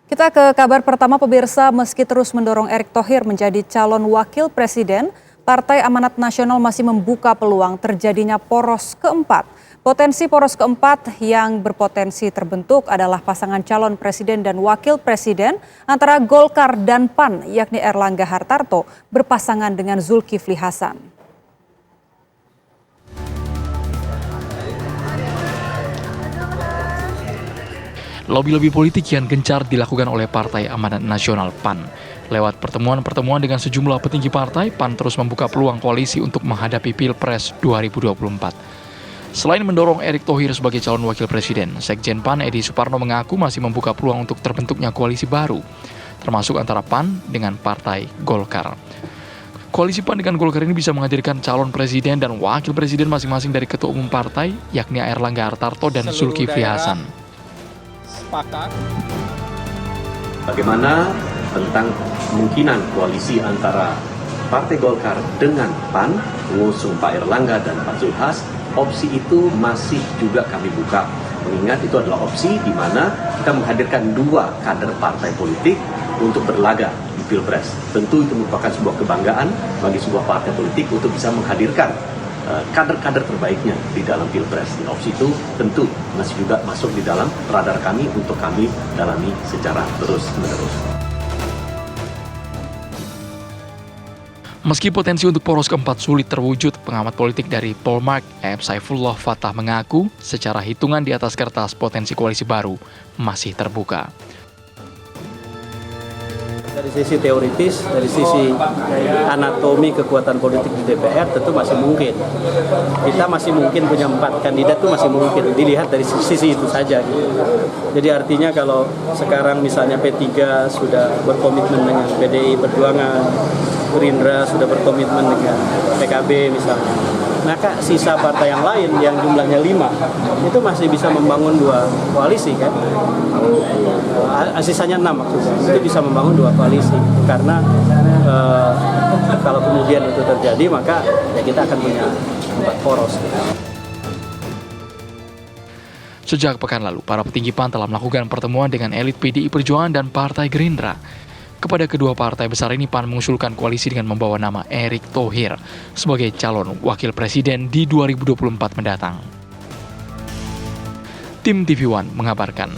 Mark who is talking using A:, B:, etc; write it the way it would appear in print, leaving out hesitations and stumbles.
A: Kita ke kabar pertama pemirsa, meski terus mendorong Erick Thohir menjadi calon wakil presiden, Partai Amanat Nasional masih membuka peluang terjadinya poros keempat. Potensi poros keempat yang berpotensi terbentuk adalah pasangan calon presiden dan wakil presiden antara Golkar dan PAN, yakni Erlangga Hartarto berpasangan dengan Zulkifli Hasan.
B: Lobi-lobi politik yang gencar dilakukan oleh Partai Amanat Nasional PAN. Lewat pertemuan-pertemuan dengan sejumlah petinggi partai, PAN terus membuka peluang koalisi untuk menghadapi Pilpres 2024. Selain mendorong Erick Thohir sebagai calon wakil presiden, Sekjen PAN Edi Suparno mengaku masih membuka peluang untuk terbentuknya koalisi baru, termasuk antara PAN dengan Partai Golkar. Koalisi PAN dengan Golkar ini bisa menghadirkan calon presiden dan wakil presiden masing-masing dari ketua umum partai, yakni Erlangga Hartarto dan Zulkifli Hasan.
C: Bagaimana tentang kemungkinan koalisi antara Partai Golkar dengan PAN mengusung Pak Erlangga dan Pak Zulhas? Opsi itu masih juga kami buka, mengingat itu adalah opsi di mana kita menghadirkan dua kader partai politik untuk berlaga di Pilpres. Tentu itu merupakan sebuah kebanggaan bagi sebuah partai politik untuk bisa menghadirkan kader-kader terbaiknya di dalam Pilpres. Opsi itu tentu masih juga masuk di dalam radar kami untuk kami dalami secara terus-menerus.
B: Meski potensi untuk poros keempat sulit terwujud, pengamat politik dari Polmark, M. Saifullah Fatah mengaku secara hitungan di atas kertas potensi koalisi baru masih terbuka.
D: Dari sisi teoritis, dari sisi anatomi kekuatan politik di DPR tentu masih mungkin. Kita masih mungkin punya 4 kandidat itu masih mungkin, dilihat dari sisi itu saja. Jadi artinya kalau sekarang misalnya P3 sudah berkomitmen dengan PDI Perjuangan, Gerindra sudah berkomitmen dengan PKB misalnya, maka sisa partai yang lain yang jumlahnya 5 itu masih bisa membangun 2 koalisi kan, sisanya 6 maksudnya, itu bisa membangun 2 koalisi karena kalau kemudian itu terjadi maka ya kita akan punya 4 poros.
B: Sejak pekan lalu, para petinggi PAN telah melakukan pertemuan dengan elit PDI Perjuangan dan Partai Gerindra. Kepada kedua partai besar ini, PAN mengusulkan koalisi dengan membawa nama Erick Thohir sebagai calon wakil presiden di 2024 mendatang. Tim TV One mengabarkan.